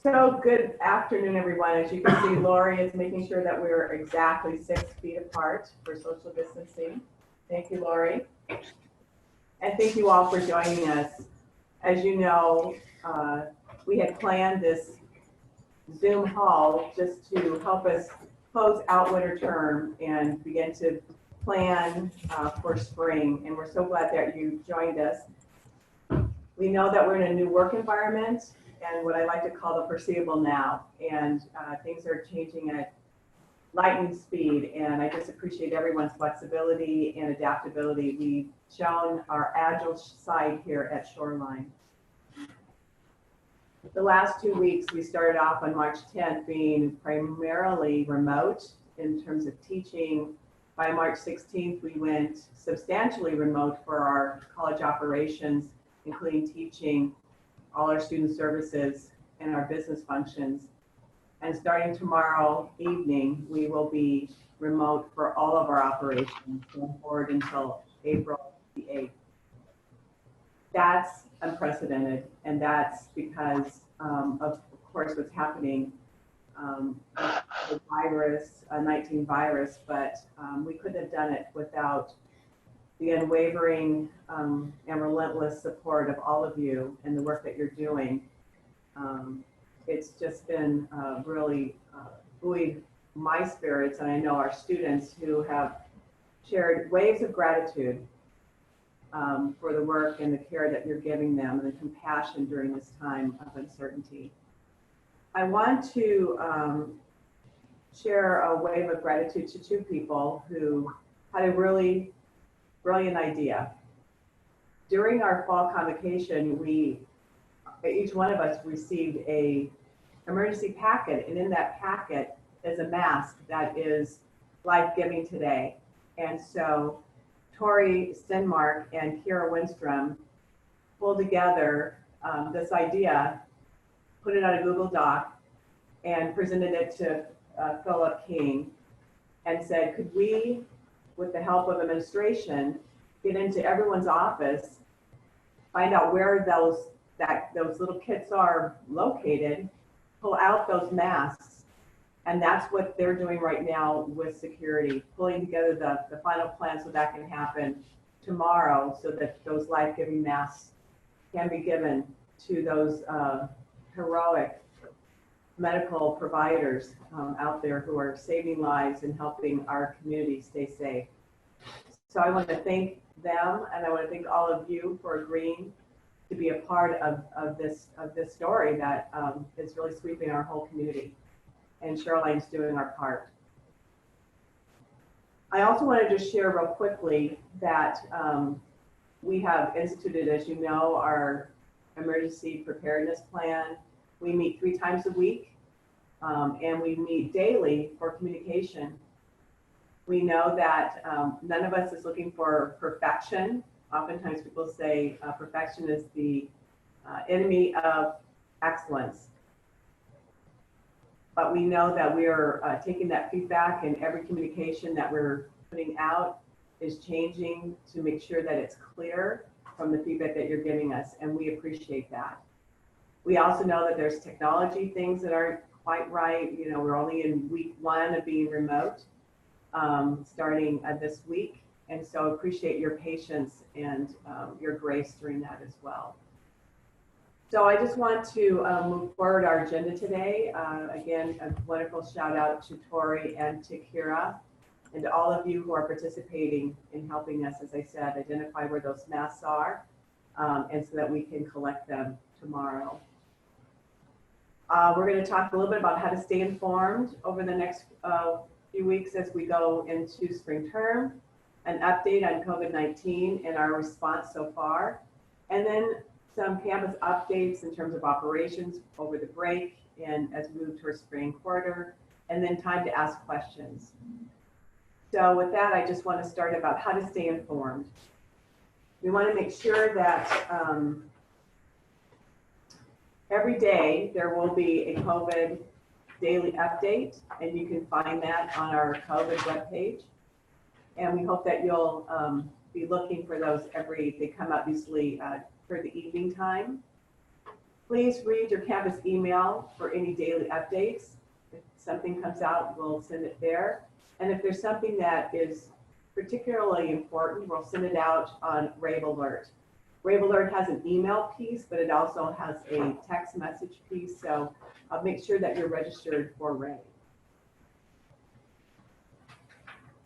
So good afternoon, everyone. As you can see, Lori is making sure that we're exactly 6 feet apart for social distancing. Thank you, Lori. And thank you all for joining us. As you know, we had planned this Zoom hall just to help us close out winter term and begin to plan for spring. And we're so glad that you joined us. We know that we're in a new work environment and what I like to call the foreseeable now. And things are changing at lightning speed. And I just appreciate everyone's flexibility and adaptability. We've shown our agile side here at Shoreline. The last 2 weeks, we started off on March 10th being primarily remote in terms of teaching. By March 16th, we went substantially remote for our college operations, including teaching, all our student services, and our business functions. And starting tomorrow evening, we will be remote for all of our operations going forward until April the 8th. That's unprecedented, and that's because of course, what's happening the virus, 19 virus, but we couldn't have done it without the unwavering and relentless support of all of you and the work that you're doing. It's just been really buoyed my spirits, and I know our students who have shared waves of gratitude for the work and the care that you're giving them and the compassion during this time of uncertainty. I want to share a wave of gratitude to two people who had a really brilliant idea. During our fall convocation, each one of us received a emergency packet, and in that packet is a mask that is life-giving today. And so Tori Stenmark and Kira Winstrom pulled together this idea, put it on a Google Doc, and presented it to Philip King and said, could we, with the help of administration, get into everyone's office, find out where those little kits are located, pull out those masks. And that's what they're doing right now with security, pulling together the final plan so that can happen tomorrow so that those life-giving masks can be given to those heroic medical providers out there who are saving lives and helping our community stay safe. So I want to thank them, and I want to thank all of you for agreeing to be a part of this story that is really sweeping our whole community. And Shoreline's doing our part. I also wanted to share real quickly that we have instituted, as you know, our emergency preparedness plan. We meet 3 times a week, and we meet daily for communication. We know that none of us is looking for perfection. Oftentimes people say perfection is the enemy of excellence. But we know that we are taking that feedback, and every communication that we're putting out is changing to make sure that it's clear from the feedback that you're giving us, and we appreciate that. We also know that there's technology things that aren't quite right. You know, we're only in week 1 of being remote, starting this week, and so appreciate your patience and your grace during that as well. So I just want to move forward our agenda today. Again, a wonderful shout out to Tori and to Kira and to all of you who are participating in helping us, as I said, identify where those masks are and so that we can collect them tomorrow. We're going to talk a little bit about how to stay informed over the next few weeks as we go into spring term, an update on COVID-19 and our response so far, and then some campus updates in terms of operations over the break and as we move towards spring quarter, and then time to ask questions. So with that, I just want to start about how to stay informed. We want to make sure that every day there will be a COVID daily update, and you can find that on our COVID webpage. And we hope that you'll be looking for those they come out usually for the evening time. Please read your campus email for any daily updates. If something comes out, we'll send it there. And if there's something that is particularly important, we'll send it out on Rave Alert. Rave Alert has an email piece, but it also has a text message piece. So make sure that you're registered for Rave.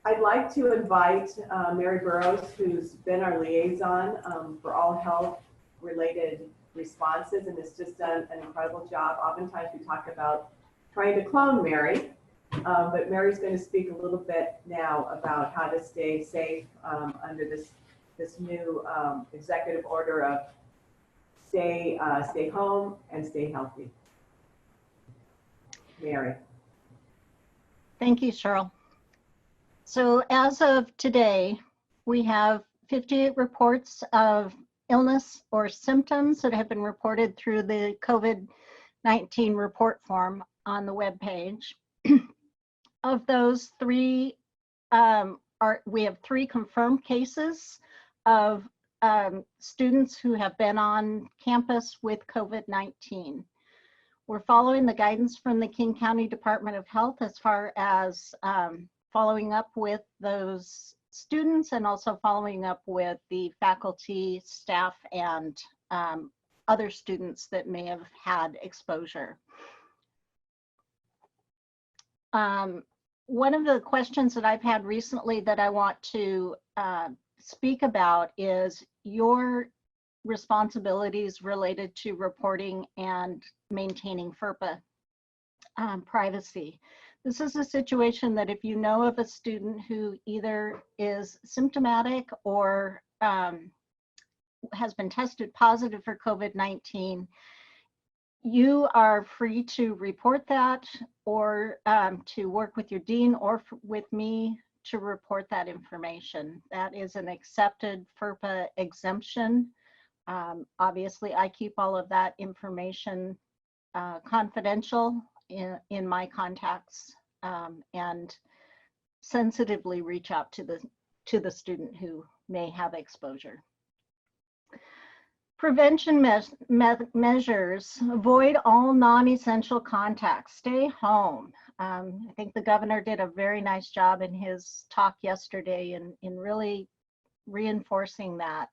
I'd like to invite Mary Burrows, who's been our liaison for all health related responses and has just done an incredible job. Oftentimes we talk about trying to clone Mary, but Mary's going to speak a little bit now about how to stay safe under this new executive order of stay home and stay healthy. Mary. Thank you, Cheryl. So as of today, we have 58 reports of illness or symptoms that have been reported through the COVID-19 report form on the webpage. Of those, we have 3 confirmed cases of students who have been on campus with COVID-19. We're following the guidance from the King County Department of Health as far as following up with those students and also following up with the faculty, staff, and other students that may have had exposure. One of the questions that I've had recently that I want to speak about is your responsibilities related to reporting and maintaining FERPA privacy. This is a situation that if you know of a student who either is symptomatic or has been tested positive for COVID-19, you are free to report that or to work with your dean or with me to report that information. That is an accepted FERPA exemption. Obviously, I keep all of that information confidential in my contacts and sensitively reach out to the student who may have exposure. Prevention measures: avoid all non-essential contacts, stay home. I think the governor did a very nice job in his talk yesterday in really reinforcing that.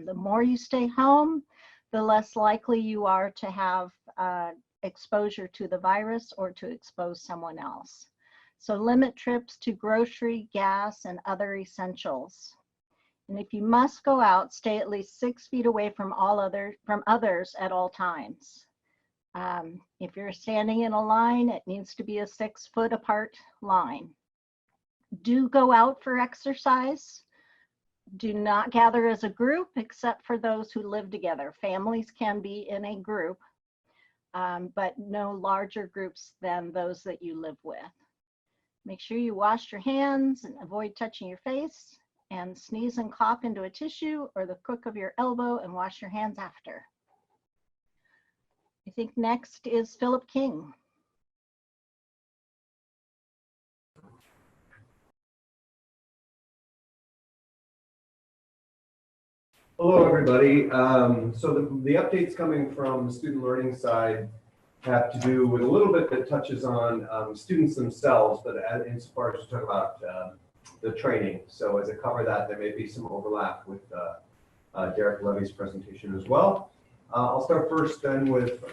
The more you stay home, the less likely you are to have exposure to the virus or to expose someone else. So limit trips to grocery, gas, and other essentials. And if you must go out, stay at least 6 feet away from others at all times. If you're standing in a line, it needs to be a 6 foot apart line. Do go out for exercise. Do not gather as a group except for those who live together. Families can be in a group, but no larger groups than those that you live with. Make sure you wash your hands and avoid touching your face, and sneeze and cough into a tissue or the crook of your elbow and wash your hands after. I think next is Philip King. Hello, everybody. So the updates coming from the student learning side have to do with a little bit that touches on students themselves, but insofar as we talk about the training. So as I cover that, there may be some overlap with Derek Levy's presentation as well. I'll start first then with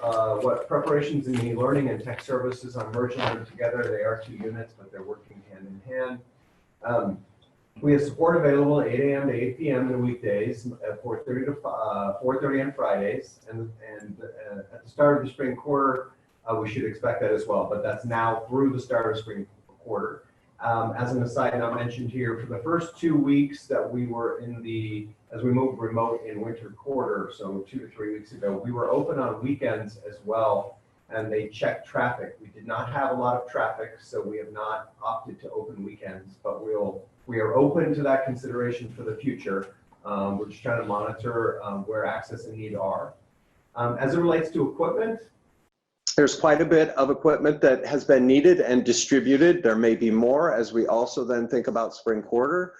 what preparations in e-learning and tech services. I'm merging them together. They are 2 units, but they're working hand in hand. We have support available at 8 a.m. to 8 p.m. in the weekdays, at 4:30 to 4:30 on Fridays, and at the start of the spring quarter, we should expect that as well. But that's now through the start of spring quarter. As an aside, now mentioned here, for the first 2 weeks that we were as we moved remote in winter quarter, so 2 to 3 weeks ago, we were open on weekends as well, and they checked traffic. We did not have a lot of traffic, so we have not opted to open weekends, but we are open to that consideration for the future. We're just trying to monitor where access and need are. As it relates to equipment, there's quite a bit of equipment that has been needed and distributed. There may be more as we also then think about spring quarter.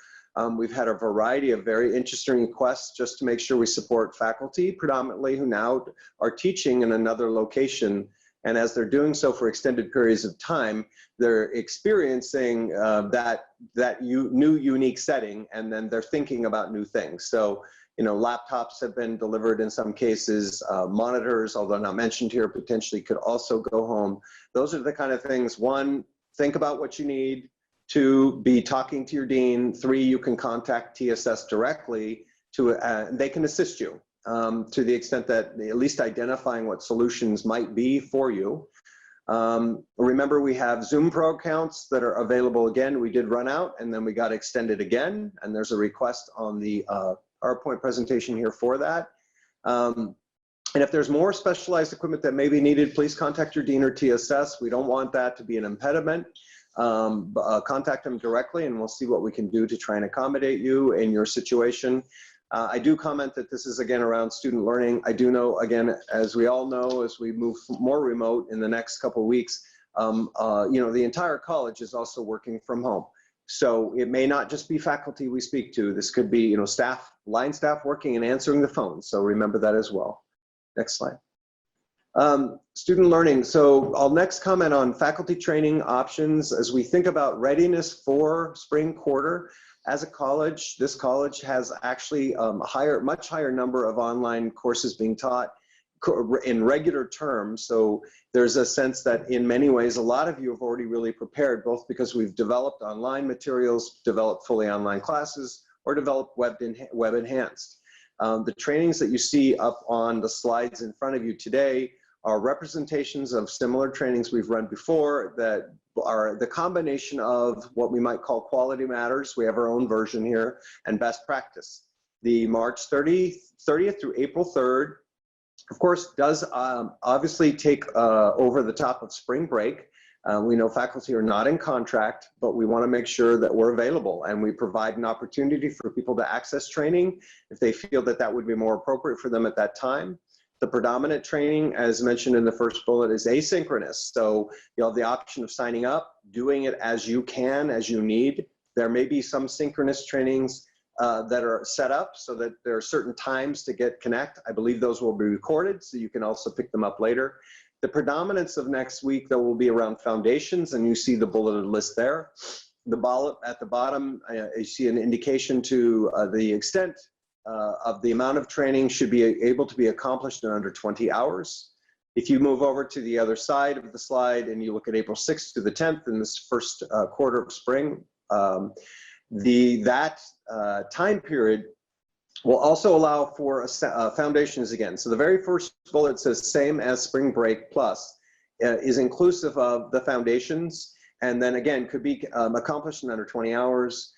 We've had a variety of very interesting requests just to make sure we support faculty predominantly who now are teaching in another location. And as they're doing so for extended periods of time, they're experiencing new unique setting, and then they're thinking about new things. So, you know, laptops have been delivered in some cases, monitors, although not mentioned here, potentially could also go home. Those are the kind of things. One, think about what you need. Two, be talking to your dean. Three, you can contact TSS directly they can assist you to the extent that at least identifying what solutions might be for you. Remember, we have Zoom Pro accounts that are available again. We did run out and then we got extended again, and there's a request on the PowerPoint presentation here for that. And if there's more specialized equipment that may be needed, please contact your dean or TSS. We don't want that to be an impediment. Contact them directly and we'll see what we can do to try and accommodate you in your situation. I do comment that this is again around student learning. I do know, again, as we all know, as we move more remote in the next couple of weeks, you know, the entire college is also working from home. So it may not just be faculty we speak to. This could be, you know, staff, line staff working and answering the phone. So remember that as well. Next slide. Student learning. So I'll next comment on faculty training options as we think about readiness for spring quarter. As a college, this college has actually much higher number of online courses being taught in regular terms. So there's a sense that in many ways, a lot of you have already really prepared, both because we've developed online materials, developed fully online classes, or developed web enhanced. The trainings that you see up on the slides in front of you today are representations of similar trainings we've run before that are the combination of what we might call quality matters. We have our own version here, and best practice. The March 30th through April 3rd, of course, does obviously take over the top of spring break. We know faculty are not in contract, but we want to make sure that we're available and we provide an opportunity for people to access training if they feel that that would be more appropriate for them at that time. The predominant training, as mentioned in the first bullet, is asynchronous. So you'll have the option of signing up, doing it as you can, as you need. There may be some synchronous trainings that are set up so that there are certain times to connect. I believe those will be recorded, so you can also pick them up later. The predominance of next week, though, will be around foundations, and you see the bulleted list there. The bullet at the bottom, you see an indication to the extent of the amount of training should be able to be accomplished in under 20 hours. If you move over to the other side of the slide and you look at April 6th to the 10th in this first quarter of spring, that time period will also allow for foundations again. So the very first bullet says same as spring break plus is inclusive of the foundations, and then again could be accomplished in under 20 hours.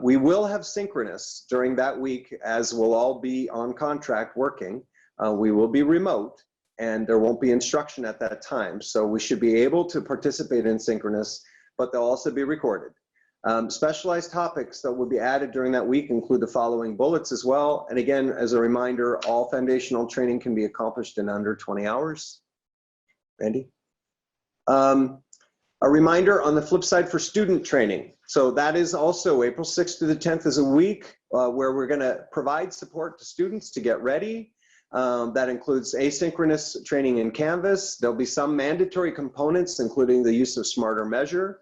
We will have synchronous during that week, as we'll all be on contract working. We will be remote and there won't be instruction at that time. So we should be able to participate in synchronous, but they'll also be recorded. Specialized topics that will be added during that week include the following bullets as well. And again, as a reminder, all foundational training can be accomplished in under 20 hours. Randy? A reminder on the flip side for student training. So that is also April 6th to the 10th is a week where we're gonna provide support to students to get ready. That includes asynchronous training in Canvas. There'll be some mandatory components, including the use of Smarter Measure,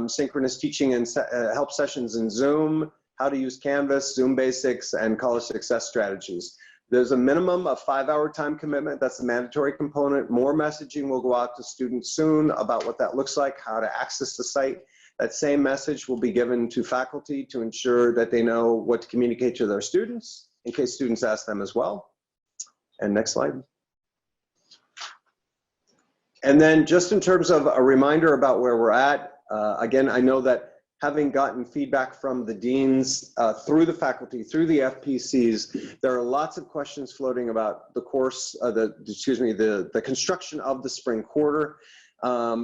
synchronous teaching and help sessions in Zoom, how to use Canvas, Zoom Basics, and college success strategies. There's a minimum of 5-hour time commitment. That's the mandatory component. More messaging will go out to students soon about what that looks like, how to access the site. That same message will be given to faculty to ensure that they know what to communicate to their students in case students ask them as well. And next slide. And then just in terms of a reminder about where we're at, again, I know that having gotten feedback from the deans through the faculty, through the FPCs, there are lots of questions floating about the course, the construction of the spring quarter.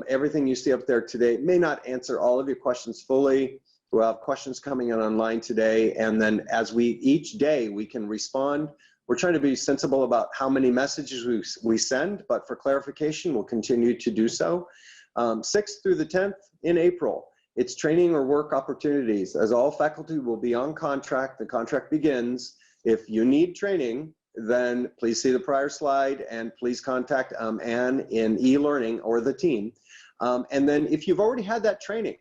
Everything you see up there today may not answer all of your questions fully. We'll have questions coming in online today, and then as each day we can respond. We're trying to be sensible about how many messages we send, but for clarification, we'll continue to do so. 6th through the 10th in April it's training or work opportunities, as all faculty will be on contract. The contract begins. If you need training, then please see the prior slide and please contact Anne in e-learning or the team. And then if you've already had that training,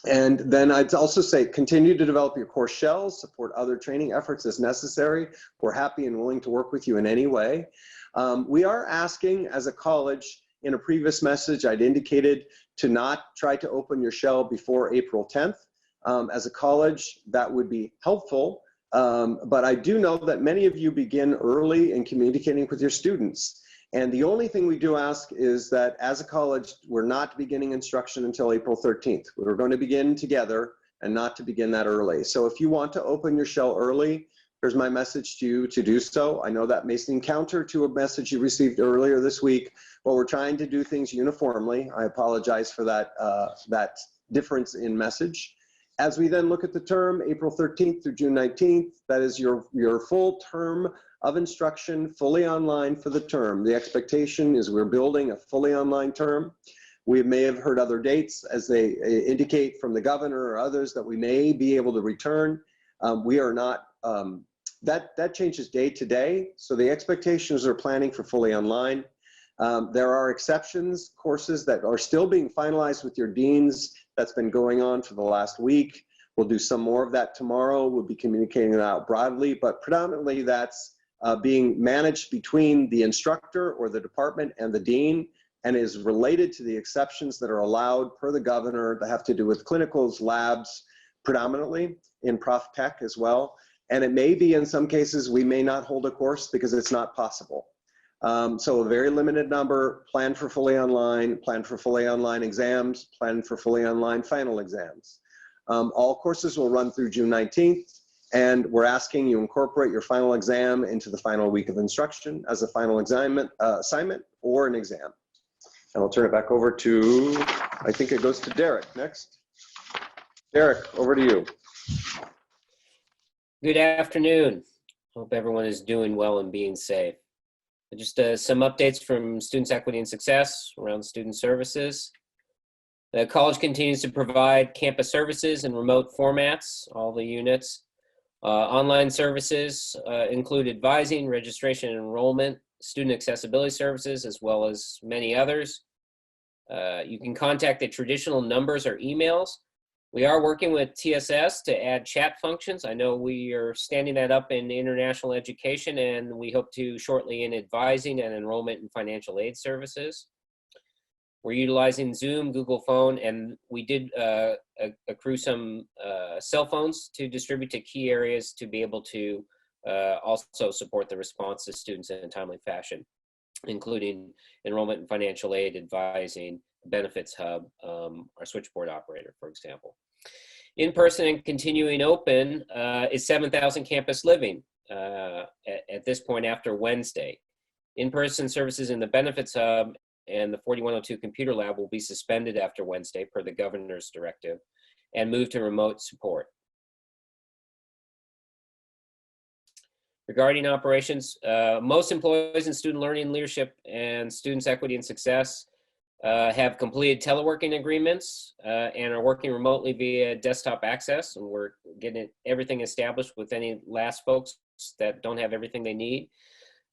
and then I'd also say continue to develop your course shells, support other training efforts as necessary. We're happy and willing to work with you in any way. We are asking as a college, in a previous message I'd indicated to not try to open your shell before April 10th. As a college, that would be helpful. But I do know that many of you begin early in communicating with your students. And the only thing we do ask is that as a college, we're not beginning instruction until April 13th. We're going to begin together and not to begin that early. So if you want to open your shell early, here's my message to you to do so. I know that may seem counter to a message you received earlier this week, but we're trying to do things uniformly. I apologize for that, that difference in message. As we then look at the term, April 13th through June 19th, that is your full term of instruction, fully online for the term. The expectation is we're building a fully online term. We may have heard other dates as they indicate from the governor or others that we may be able to return. We are not, that changes day to day. So the expectations are planning for fully online. There are exceptions, courses that are still being finalized with your deans. That's been going on for the last week. We'll do some more of that tomorrow. We'll be communicating it out broadly, but predominantly that's being managed between the instructor or the department and the dean, and is related to the exceptions that are allowed per the governor that have to do with clinicals, labs, predominantly in Prof Tech as well. And it may be in some cases we may not hold a course because it's not possible. So a very limited number, plan for fully online exams, plan for fully online final exams. All courses will run through June 19th. And we're asking you incorporate your final exam into the final week of instruction as a final assignment or an exam. And I'll turn it back over to, I think it goes to Derek next. Derek, over to you. Good afternoon. Hope everyone is doing well and being safe. Just some updates from Students Equity and Success around student services. The college continues to provide campus services in remote formats, all the units. Online services include advising, registration and enrollment, student accessibility services, as well as many others. You can contact the traditional numbers or emails. We are working with TSS to add chat functions. I know we are standing that up in international education, and we hope to shortly in advising and enrollment and financial aid services. We're utilizing Zoom, Google Phone, and we did accrue some cell phones to distribute to key areas to be able to also support the response to students in a timely fashion, including enrollment and financial aid, advising, benefits hub, our switchboard operator, for example. In-person and continuing open is 7,000 Campus Living at this point after Wednesday. In-person services in the benefits hub and the 4102 computer lab will be suspended after Wednesday per the governor's directive and move to remote support. Regarding operations, most employees in student learning leadership and students equity and success have completed teleworking agreements and are working remotely via desktop access, and we're getting everything established with any last folks that don't have everything they need.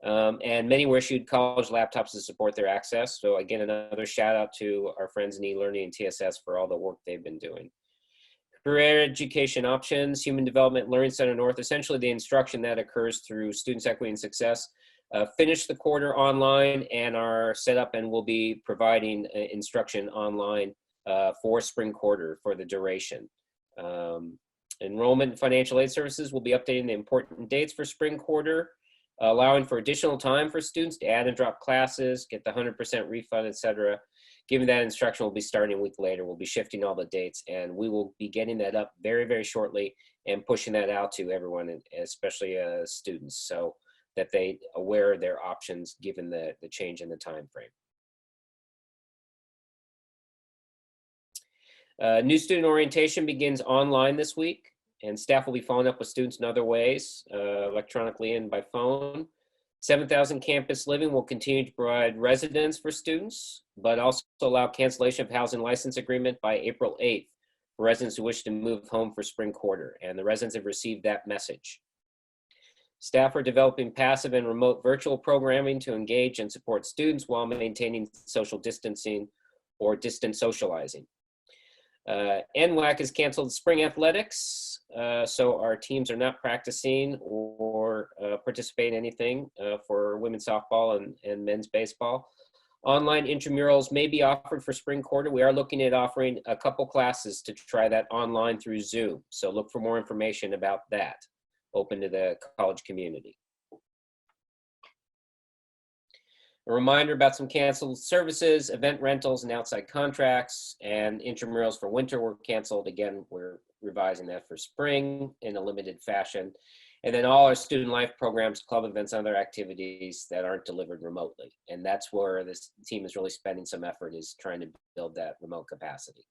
And many were issued college laptops to support their access. So again, another shout out to our friends in eLearning and TSS for all the work they've been doing. Career education options, Human Development Learning Center North, essentially the instruction that occurs through Students Equity and Success, finished the quarter online and are set up and will be providing instruction online for spring quarter for the duration. Enrollment and financial aid services will be updating the important dates for spring quarter, allowing for additional time for students to add and drop classes, get the 100% refund, etc. Given that instruction will be starting a week later, we'll be shifting all the dates, and we will be getting that up very, very shortly and pushing that out to everyone, especially students, so that they aware of their options given the change in the time frame. New student orientation begins online this week, and staff will be following up with students in other ways, electronically and by phone. 7,000 Campus Living will continue to provide residence for students, but also allow cancellation of housing license agreement by April 8th for residents who wish to move home for spring quarter, and the residents have received that message. Staff are developing passive and remote virtual programming to engage and support students while maintaining social distancing or distance socializing. NWAC has canceled spring athletics, so our teams are not practicing or participating in anything for women's softball and men's baseball. Online intramurals may be offered for spring quarter. We are looking at offering a couple classes to try that online through Zoom, so look for more information about that, open to the college community. A reminder about some canceled services, event rentals and outside contracts, and intramurals for winter were canceled. Again, we're revising that for spring in a limited fashion. And then all our student life programs, club events, and other activities that aren't delivered remotely. And that's where this team is really spending some effort, is trying to build that remote capacity.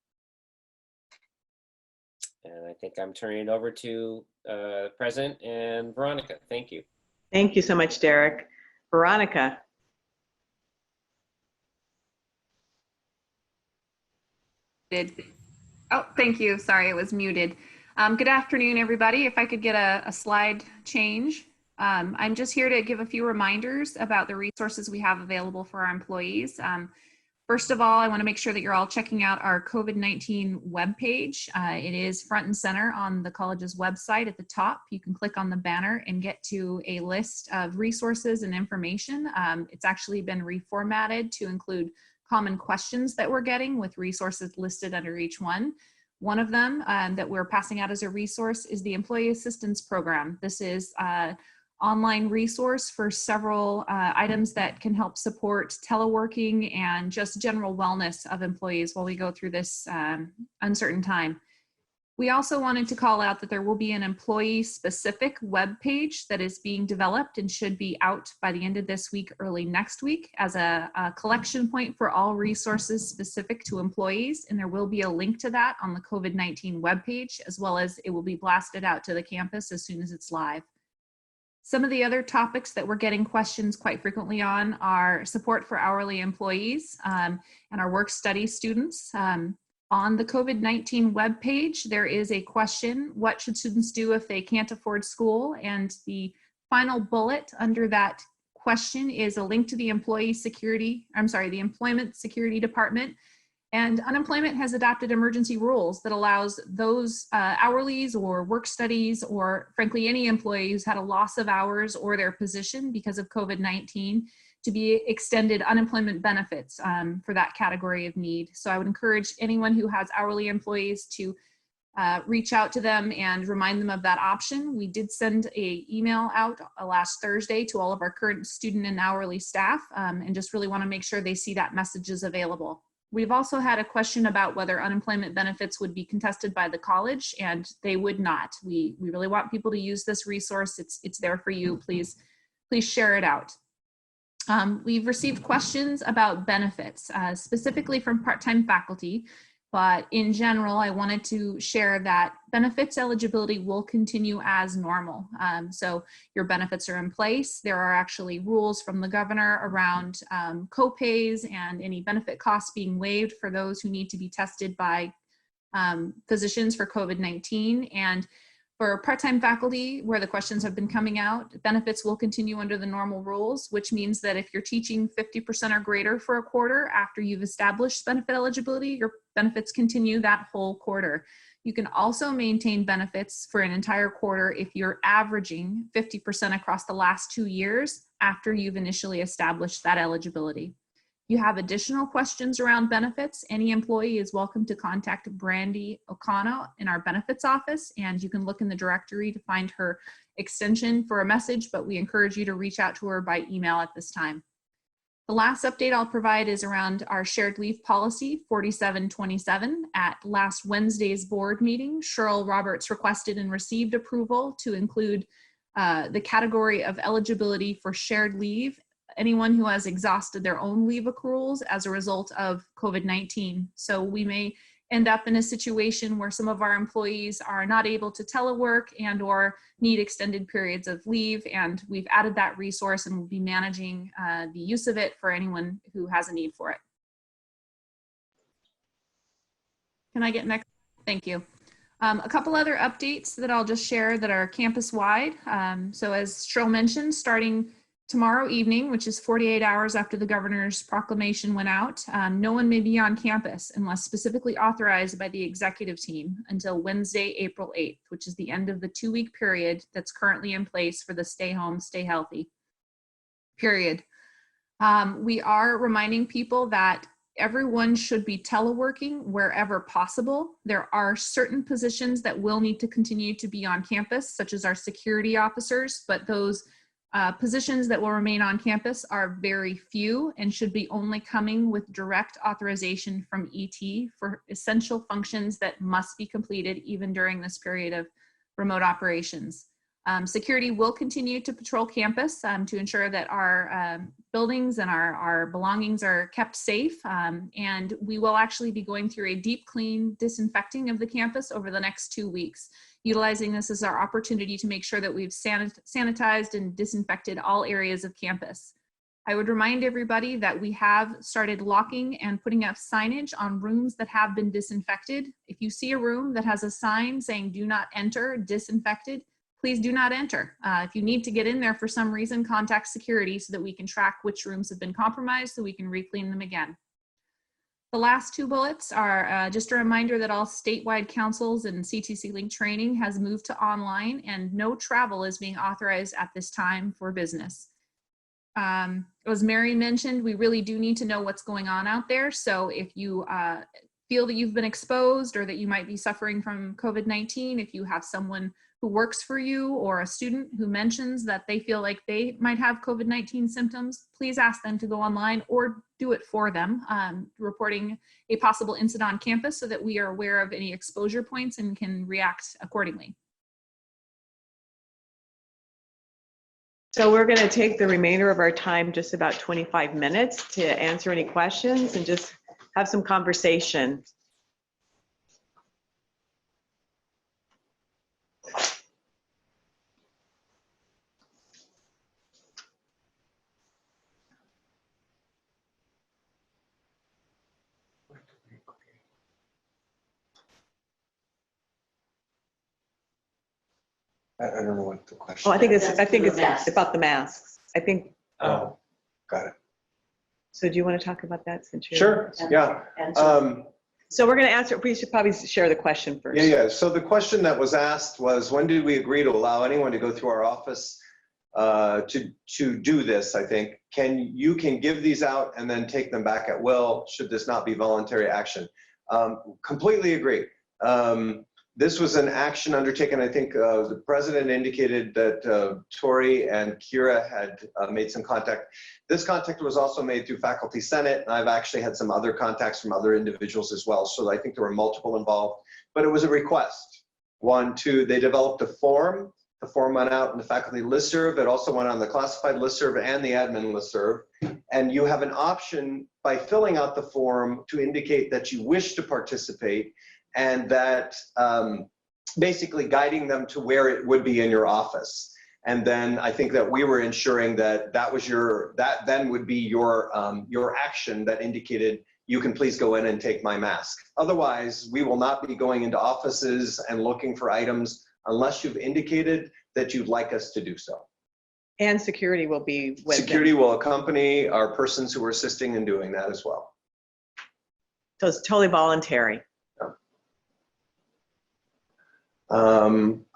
And I think I'm turning it over to President and Veronica. Thank you. Thank you so much, Derek. Veronica. Oh, thank you. Sorry, it was muted. Good afternoon, everybody. If I could get a slide change. I'm just here to give a few reminders about the resources we have available for our employees. First of all, I want to make sure that you're all checking out our COVID-19 webpage. It is front and center on the college's website at the top. You can click on the banner and get to a list of resources and information. It's actually been reformatted to include common questions that we're getting with resources listed under each one. One of them that we're passing out as a resource is the Employee Assistance Program. This is an online resource for several items that can help support teleworking and just general wellness of employees while we go through this uncertain time. We also wanted to call out that there will be an employee-specific web page that is being developed and should be out by the end of this week, early next week, as a collection point for all resources specific to employees. And there will be a link to that on the COVID-19 webpage, as well as it will be blasted out to the campus as soon as it's live. Some of the other topics that we're getting questions quite frequently on are support for hourly employees and our work-study students. On the COVID-19 webpage, there is a question: what should students do if they can't afford school? And the final bullet under that question is a link to the Employment Security Department. And unemployment has adopted emergency rules that allows those hourlies or work studies, or frankly, any employee who's had a loss of hours or their position because of COVID-19, to be extended unemployment benefits for that category of need. So I would encourage anyone who has hourly employees to reach out to them and remind them of that option. We did send an email out last Thursday to all of our current student and hourly staff, and just really want to make sure they see that message is available. We've also had a question about whether unemployment benefits would be contested by the college, and they would not. We really want people to use this resource. It's there for you. Please share it out. We've received questions about benefits, specifically from part-time faculty, but in general, I wanted to share that benefits eligibility will continue as normal. So your benefits are in place. There are actually rules from the governor around co-pays and any benefit costs being waived for those who need to be tested by physicians for COVID-19. And for part-time faculty, where the questions have been coming out, benefits will continue under the normal rules, which means that if you're teaching 50% or greater for a quarter after you've established benefit eligibility, your benefits continue that whole quarter. You can also maintain benefits for an entire quarter if you're averaging 50% across the last 2 years after you've initially established that eligibility. If you have additional questions around benefits, any employee is welcome to contact Brandy O'Connell in our benefits office, and you can look in the directory to find her extension for a message, but we encourage you to reach out to her by email at this time. The last update I'll provide is around our shared leave policy 4727. At last Wednesday's board meeting, Cheryl Roberts requested and received approval to include the category of eligibility for shared leave anyone who has exhausted their own leave accruals as a result of COVID-19. So we may end up in a situation where some of our employees are not able to telework and or need extended periods of leave, and we've added that resource and we'll be managing the use of it for anyone who has a need for it. Can I get next? Thank you. A couple other updates that I'll just share that are campus-wide. So as Cheryl mentioned, starting tomorrow evening, which is 48 hours after the governor's proclamation went out, no one may be on campus unless specifically authorized by the executive team until Wednesday, April 8th, which is the end of the 2-week period that's currently in place for the stay home, stay healthy period. We are reminding people that everyone should be teleworking wherever possible. There are certain positions that will need to continue to be on campus, such as our security officers, but those positions that will remain on campus are very few and should be only coming with direct authorization from ET for essential functions that must be completed even during this period of remote operations. Security will continue to patrol campus to ensure that our buildings and our belongings are kept safe. And we will actually be going through a deep clean disinfecting of the campus over the next 2 weeks, utilizing this as our opportunity to make sure that we've sanitized and disinfected all areas of campus. I would remind everybody that we have started locking and putting up signage on rooms that have been disinfected. If you see a room that has a sign saying "Do not enter, disinfected," please do not enter. If you need to get in there for some reason, contact security so that we can track which rooms have been compromised so we can re-clean them again. The last 2 bullets are just a reminder that all statewide councils and CTC Link training has moved to online and no travel is being authorized at this time for business. As Mary mentioned, we really do need to know what's going on out there. So if you feel that you've been exposed or that you might be suffering from COVID-19, if you have someone who works for you or a student who mentions that they feel like they might have COVID-19 symptoms, please ask them to go online or do it for them, reporting a possible incident on campus so that we are aware of any exposure points and can react accordingly. So we're going to take the remainder of our time, just about 25 minutes, to answer any questions and just have some conversation. I don't know what the question Oh, I think is. it's about the masks. I think. Oh, got it. So do you want to talk about that since you're? Sure, yeah. So we're going to answer. We should probably share the question first. Yeah. So the question that was asked was, when did we agree to allow anyone to go through our office to do this? I think you can give these out and then take them back at will, should this not be voluntary action. Completely agree. This was an action undertaken. I think the president indicated that Tori and Kira had made some contact. This contact was also made through Faculty Senate, and I've actually had some other contacts from other individuals as well. So I think there were multiple involved, but it was a request. 1, 2, they developed a form. The form went out in the faculty listserv. It also went on the classified listserv and the admin listserv. And you have an option by filling out the form to indicate that you wish to participate, and that basically guiding them to where it would be in your office. And then I think that we were ensuring that that then would be your action that indicated you can please go in and take my mask. Otherwise, we will not be going into offices and looking for items unless you've indicated that you'd like us to do so. And security will be with Security them. will accompany our persons who are assisting in doing that as well. So it's totally voluntary.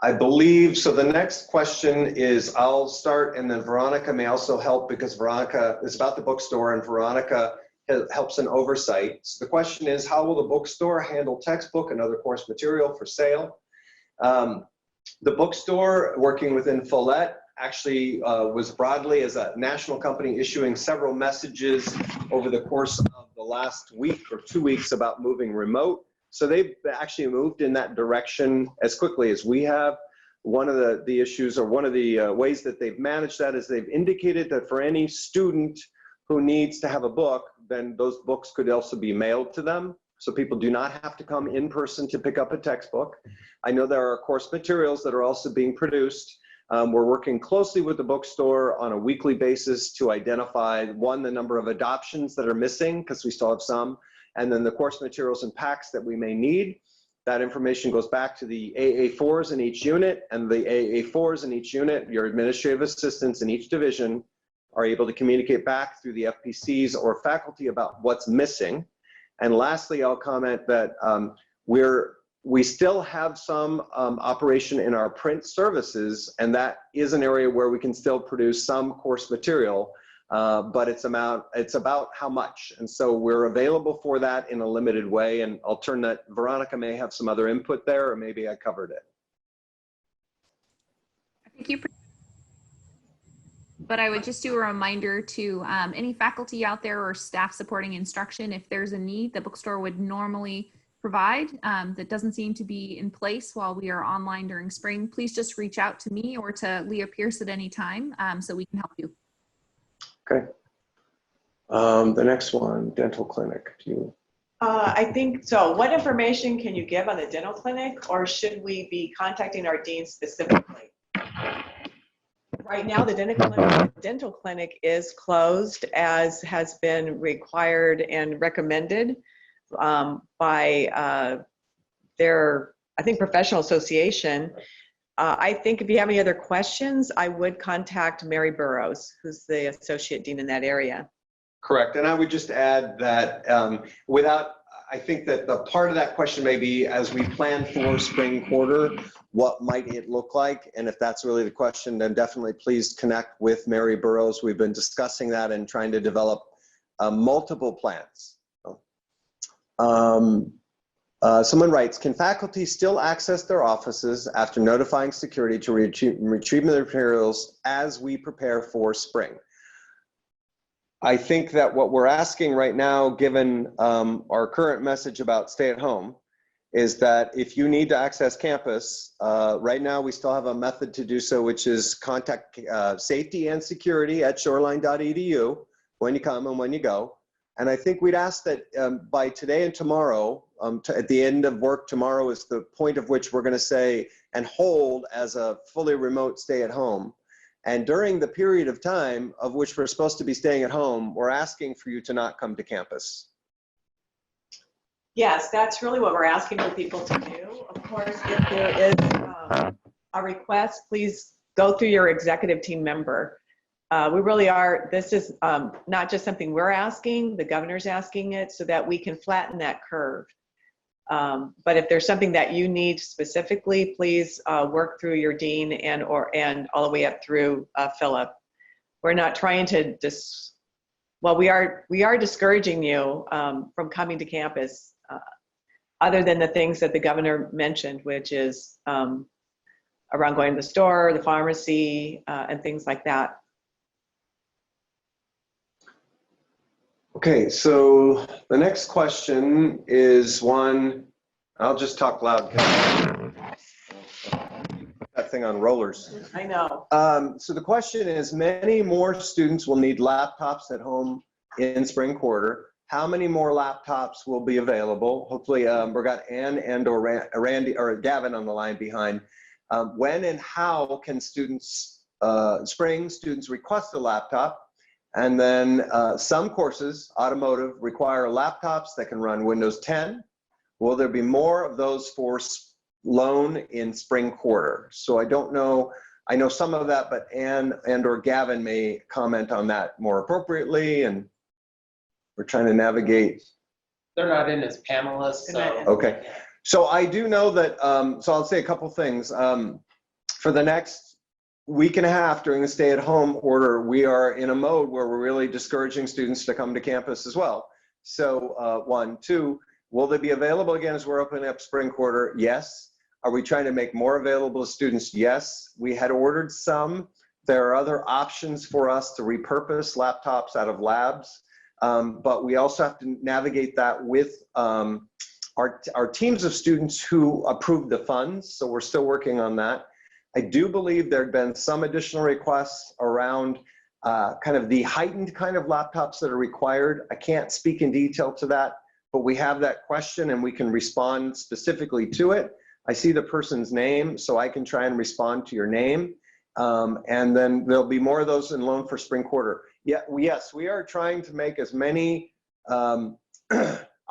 I believe, so the next question is, I'll start and then Veronica may also help, because Veronica is about the bookstore and Veronica helps in oversight. So the question is, how will the bookstore handle textbook and other course material for sale? The bookstore, working within Follett, actually was broadly as a national company issuing several messages over the course of the last week or 2 weeks about moving remote. So they've actually moved in that direction as quickly as we have. One of the issues, or one of the ways that they've managed that, is they've indicated that for any student who needs to have a book, then those books could also be mailed to them. So people do not have to come in person to pick up a textbook. I know there are course materials that are also being produced. We're working closely with the bookstore on a weekly basis to identify, 1, the number of adoptions that are missing, because we still have some, and then the course materials and packs that we may need. That information goes back to the AA4s in each unit, and the AA4s in each unit, your administrative assistants in each division, are able to communicate back through the FPCs or faculty about what's missing. And lastly, I'll comment that we still have some operation in our print services, and that is an area where we can still produce some course material, but it's about how much. And so we're available for that in a limited way, and I'll turn that, Veronica may have some other input there, or maybe I covered it. Thank you. But I would just do a reminder to any faculty out there or staff supporting instruction, if there's a need the bookstore would normally provide that doesn't seem to be in place while we are online during spring, please just reach out to me or to Leah Pierce at any time so we can help you. Okay. The next one, dental clinic. Do you? I think so. What information can you give on the dental clinic, or should we be contacting our dean specifically? Right now, the dental clinic is closed, as has been required and recommended by their, I think, professional association. I think if you have any other questions, I would contact Mary Burrows, who's the associate dean in that area. Correct. And I would just add that I think that the part of that question may be, as we plan for spring quarter, what might it look like? And if that's really the question, then definitely please connect with Mary Burrows. We've been discussing that and trying to develop multiple plans. Someone writes, can faculty still access their offices after notifying security to retrieve their materials as we prepare for spring? I think that what we're asking right now, given our current message about stay at home, is that if you need to access campus, right now we still have a method to do so, which is contact safety and security at shoreline.edu when you come and when you go. And I think we'd ask that by today and tomorrow, at the end of work tomorrow is the point of which we're going to say and hold as a fully remote stay at home. And during the period of time of which we're supposed to be staying at home, we're asking for you to not come to campus. Yes, that's really what we're asking for people to do. Of course, if there is a request, please go through your executive team member. We really are, this is not just something we're asking, the governor's asking it so that we can flatten that curve. But if there's something that you need specifically, please work through your dean and all the way up through Philip. We're not trying to well, we are discouraging you from coming to campus, other than the things that the governor mentioned, which is around going to the store, the pharmacy, and things like that. Okay, so the next question is one, I'll just talk loud. That thing on rollers. I know. So the question is, many more students will need laptops at home in spring quarter. How many more laptops will be available? Hopefully, we've got Ann and or Randy or Gavin on the line behind. When and how can students, spring students request a laptop? And then some courses, automotive, require laptops that can run Windows 10. Will there be more of those for loan in spring quarter? So I don't know. I know some of that, but Ann and or Gavin may comment on that more appropriately. And we're trying to navigate. They're not in as panelists. So. Okay. So I do know that, so I'll say a couple things. For the next week and a half during the stay-at-home order, we are in a mode where we're really discouraging students to come to campus as well. So 1, 2, will they be available again as we're opening up spring quarter? Yes. Are we trying to make more available to students? Yes. We had ordered some. There are other options for us to repurpose laptops out of labs, but we also have to navigate that with our teams of students who approved the funds. So we're still working on that. I do believe there have been some additional requests around kind of the heightened kind of laptops that are required. I can't speak in detail to that, but we have that question and we can respond specifically to it. I see the person's name, so I can try and respond to your name. And then there'll be more of those in loan for spring quarter. Yeah, yes, we are trying to make as many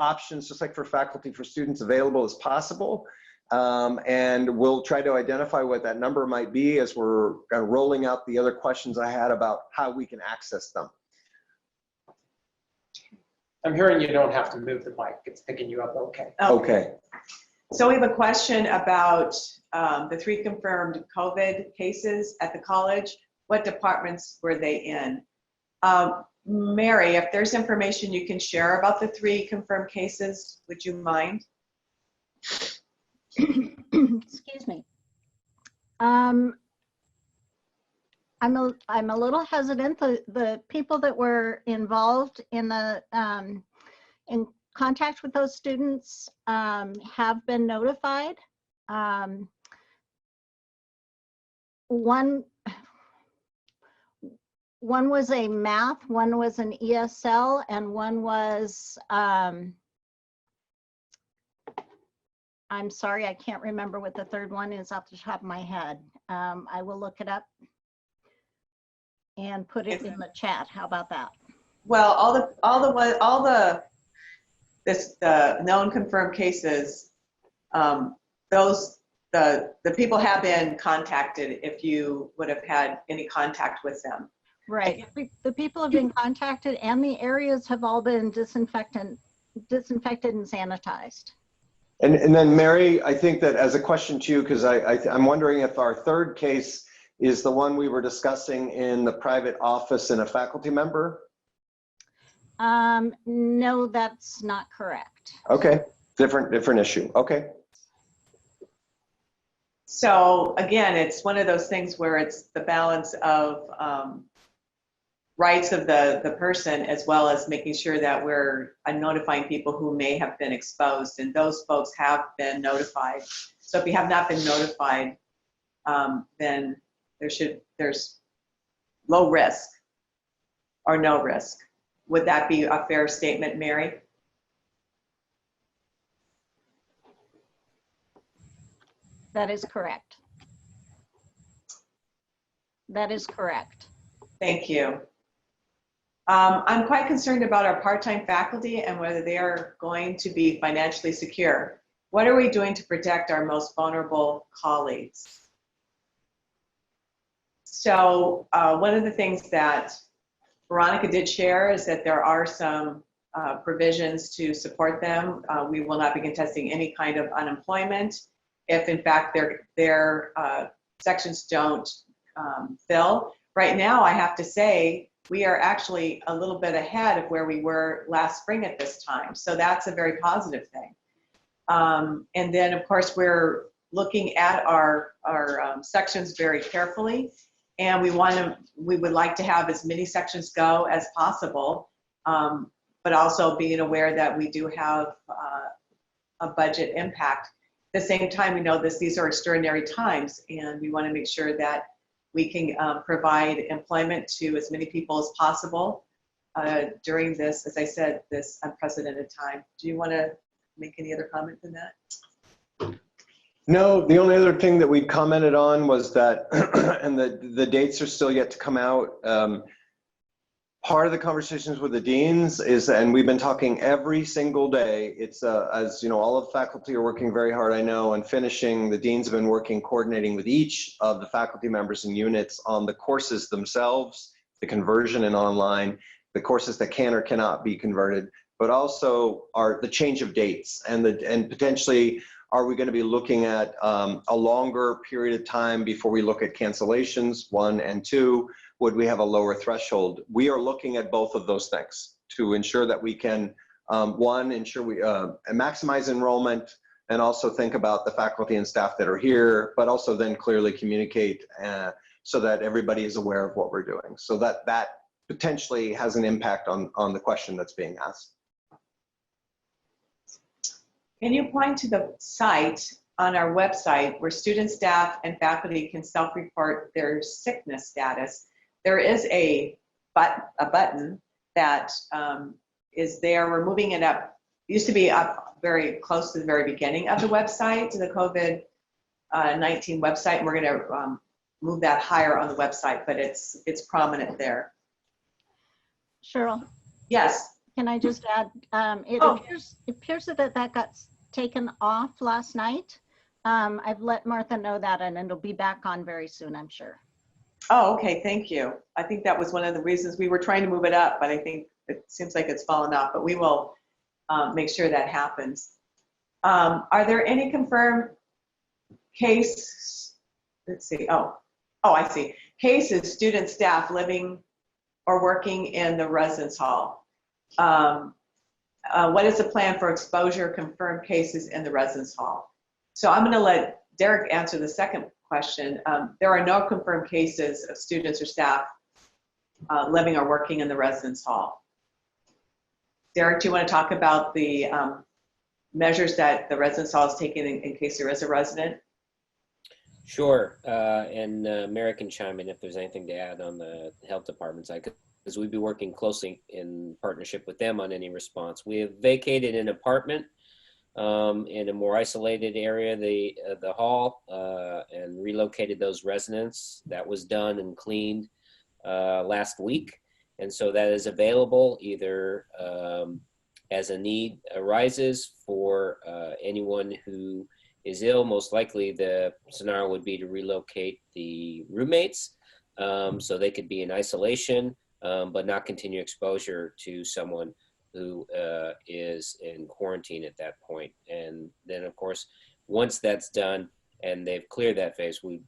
options, just like for faculty, for students available as possible. And we'll try to identify what that number might be as we're kind of rolling out the other questions I had about how we can access them. I'm hearing you don't have to move the mic. It's picking you up okay. Okay. So we have a question about the 3 confirmed COVID cases at the college. What departments were they in? Mary, if there's information you can share about the 3 confirmed cases, would you mind? Excuse me. I'm a little hesitant. The people that were involved in the in contact with those students have been notified. One was a math, one was an ESL, and one was I'm sorry, I can't remember what the third one is off the top of my head. I will look it up and put it in the chat. How about that? Well, the known confirmed cases, the people have been contacted if you would have had any contact with them. Right. The people have been contacted and the areas have all been disinfected and sanitized. And then Mary, I think that as a question to you, because I'm wondering if our third case is the one we were discussing in the private office and a faculty member? No, that's not correct. Okay, different issue. Okay. So again, it's one of those things where it's the balance of rights of the person, as well as making sure that we're notifying people who may have been exposed, and those folks have been notified. So if you have not been notified, then there's low risk or no risk. Would that be a fair statement, Mary? That is correct. That is correct. Thank you. I'm quite concerned about our part-time faculty and whether they are going to be financially secure. What are we doing to protect our most vulnerable colleagues? So one of the things that Veronica did share is that there are some provisions to support them. We will not be contesting any kind of unemployment if in fact their sections don't fill. Right now, I have to say, we are actually a little bit ahead of where we were last spring at this time. So that's a very positive thing. And then of course, we're looking at our sections very carefully. And we would like to have as many sections go as possible, but also being aware that we do have a budget impact. At the same time, we know these are extraordinary times, and we want to make sure that we can provide employment to as many people as possible during this, as I said, this unprecedented time. Do you want to make any other comment than that? No, the only other thing that we commented on was that, and the dates are still yet to come out. Part of the conversations with the deans is, and we've been talking every single day, it's as you know, all of the faculty are working very hard, I know, on finishing. The deans have been working, coordinating with each of the faculty members and units on the courses themselves, the conversion and online, the courses that can or cannot be converted, but also the change of dates and potentially, are we going to be looking at a longer period of time before we look at cancellations, 1 and 2? Would we have a lower threshold? We are looking at both of those things to ensure that we can, ensure we maximize enrollment, and also think about the faculty and staff that are here, but also then clearly communicate so that everybody is aware of what we're doing. So that potentially has an impact on the question that's being asked. Can you point to the site on our website where students, staff, and faculty can self-report their sickness status? There is a button that is there. We're moving it up. It used to be up very close to the very beginning of the website, to the COVID-19 website. And we're going to move that higher on the website, but it's prominent there. Cheryl? Yes. Can I just add, it Oh. appears that got taken off last night. I've let Martha know that, and it'll be back on very soon, I'm sure. Oh, okay, thank you. I think that was one of the reasons we were trying to move it up, but I think it seems like it's fallen off, but we will make sure that happens. Are there any confirmed case, let's see, oh, I see. Cases, student, staff living or working in the residence hall. What is the plan for exposure confirmed cases in the residence hall? So I'm going to let Derek answer the second question. There are no confirmed cases of students or staff living or working in the residence hall. Derek, do you want to talk about the measures that the residence hall is taking in case there is a resident? Sure, and Mary can chime in if there's anything to add on the health department side, because we'd be working closely in partnership with them on any response. We have vacated an apartment in a more isolated area, the hall, and relocated those residents. That was done and cleaned last week, and so that is available either as a need arises for anyone who is ill. Most likely the scenario would be to relocate the roommates so they could be in isolation but not continue exposure to someone who is in quarantine at that point. And then of course, once that's done and they've cleared that phase, we're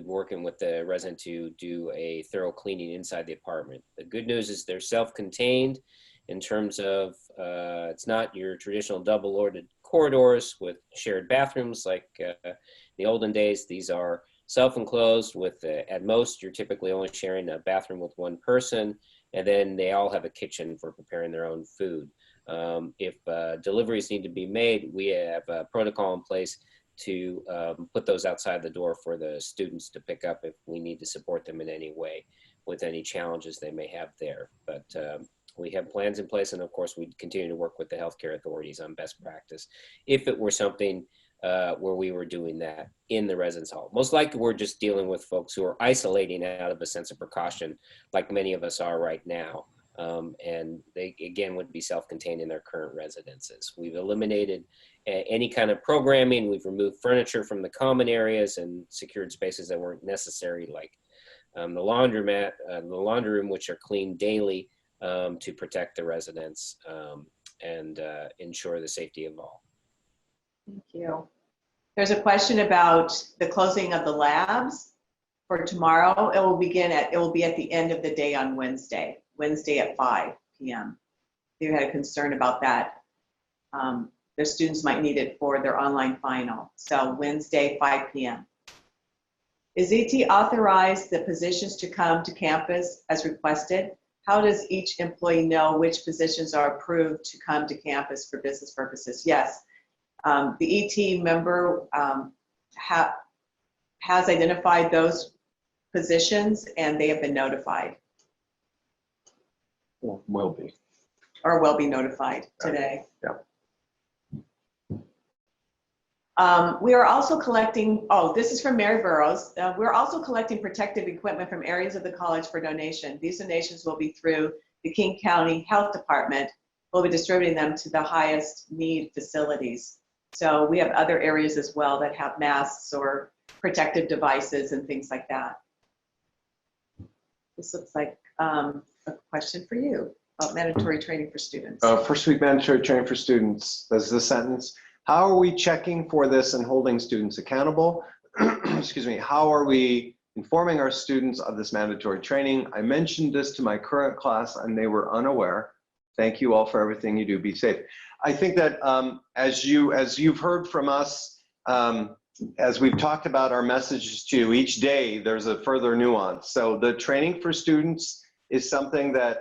working with the resident to do a thorough cleaning inside the apartment. The good news is they're self-contained in terms of it's not your traditional double-loaded corridors with shared bathrooms like the olden days. These are self-enclosed with, at most, you're typically only sharing a bathroom with one person, and then they all have a kitchen for preparing their own food. If deliveries need to be made, we have a protocol in place to put those outside the door for the students to pick up if we need to support them in any way with any challenges they may have there. But we have plans in place, and of course we continue to work with the healthcare authorities on best practice if it were something where we were doing that in the residence hall. Most likely we're just dealing with folks who are isolating out of a sense of precaution, like many of us are right now, and they again would be self-contained in their current residences. We've eliminated any kind of programming. We've removed furniture from the common areas and secured spaces that weren't necessary, like the laundromat, the laundry room, which are cleaned daily to protect the residents and ensure the safety of all. Thank you. There's a question about the closing of the labs for tomorrow. It will be at the end of the day on Wednesday at 5 p.m. You had a concern about that. The students might need it for their online final. So Wednesday, 5 p.m. Is ET authorized the positions to come to campus as requested? How does each employee know which positions are approved to come to campus for business purposes? Yes, the ET member has identified those positions and they have been notified. Will be. Or will be notified today. Yeah. We are also collecting, this is from Mary Burroughs. We're also collecting protective equipment from areas of the college for donation. These donations will be through the King County Health Department. We'll be distributing them to the highest need facilities. So we have other areas as well that have masks or protective devices and things like that. This looks like a question for you about mandatory training for students. First week mandatory training for students. There's the sentence. How are we checking for this and holding students accountable? Excuse me. How are we informing our students of this mandatory training? I mentioned this to my current class and they were unaware. Thank you all for everything you do. Be safe. I think that as you've heard from us, as we've talked about our messages to you each day, there's a further nuance. So the training for students is something that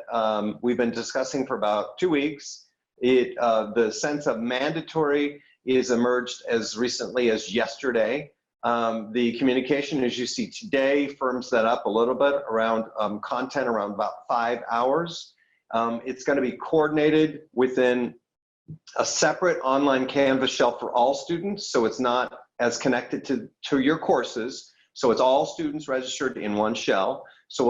we've been discussing for about 2 weeks. The sense of mandatory is emerged as recently as yesterday. The communication, as you see today, firms that up a little bit around content around about 5 hours. It's going to be coordinated within a separate online Canvas shell for all students, so it's not as connected to your courses. So it's all students registered in one shell. So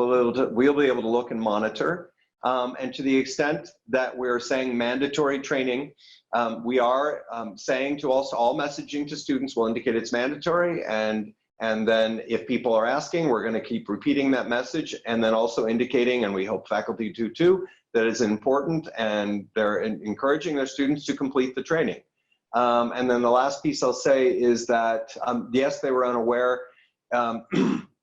we'll be able to look and monitor. And to the extent that we're saying mandatory training, we are saying to also all messaging to students will indicate it's mandatory. And then if people are asking, we're going to keep repeating that message, and then also indicating, and we hope faculty do too, that it's important, and they're encouraging their students to complete the training. And then the last piece I'll say is that, yes, they were unaware.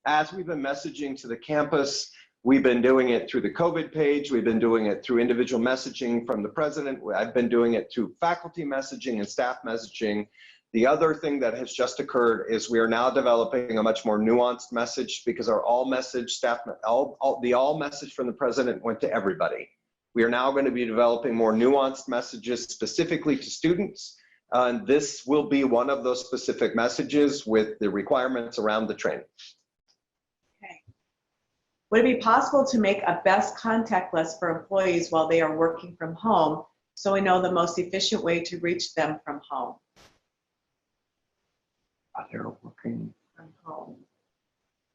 As we've been messaging to the campus, we've been doing it through the COVID page. We've been doing it through individual messaging from the president. I've been doing it through faculty messaging and staff messaging. The other thing that has just occurred is we are now developing a much more nuanced message, because our all message message from the president went to everybody. We are now going to be developing more nuanced messages specifically to students. And this will be one of those specific messages with the requirements around the training. Okay. Would it be possible to make a best contact list for employees while they are working from home, so we know the most efficient way to reach them from home? They're working From home.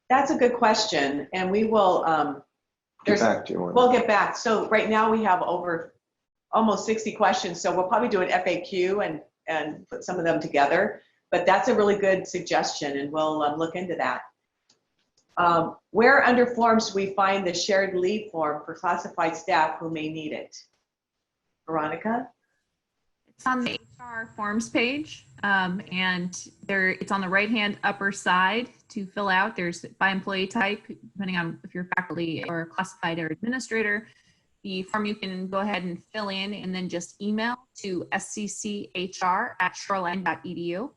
That's a good question, and we will. Get back to you. We'll get back. So right now we have over almost 60 questions, so we'll probably do an FAQ and put some of them together. But that's a really good suggestion, and we'll look into that. Where under forms do we find the shared leave form for classified staff who may need it? Veronica? It's on the HR forms page, and it's on the right-hand upper side to fill out. There's by employee type, depending on if you're faculty or classified or administrator. The form you can go ahead and fill in and then just email to sccher@shoreline.edu.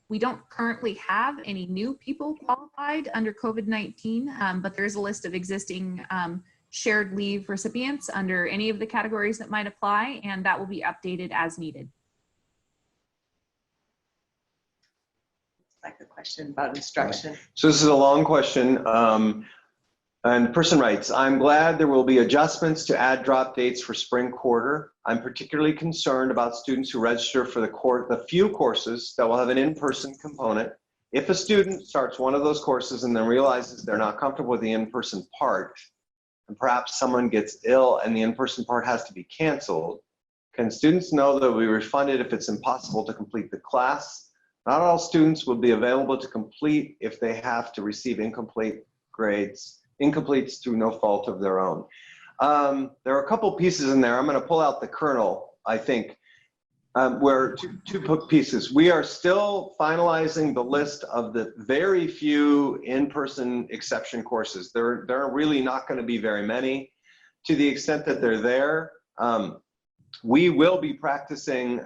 We don't currently have any new people qualified under COVID-19, but there's a list of existing shared leave recipients under any of the categories that might apply, and that will be updated as needed. Like a question about instruction. So this is a long question. And the person writes, I'm glad there will be adjustments to add drop dates for spring quarter. I'm particularly concerned about students who register for the few courses that will have an in-person component. If a student starts one of those courses and then realizes they're not comfortable with the in-person part, and perhaps someone gets ill and the in-person part has to be canceled, can students know that they'll be refunded if it's impossible to complete the class? Not all students will be available to complete if they have to receive incomplete grades, incompletes through no fault of their own. There are a couple pieces in there. I'm going to pull out the kernel, I think, where two pieces. We are still finalizing the list of the very few in-person exception courses. There are really not going to be very many. To the extent that they're there, we will be practicing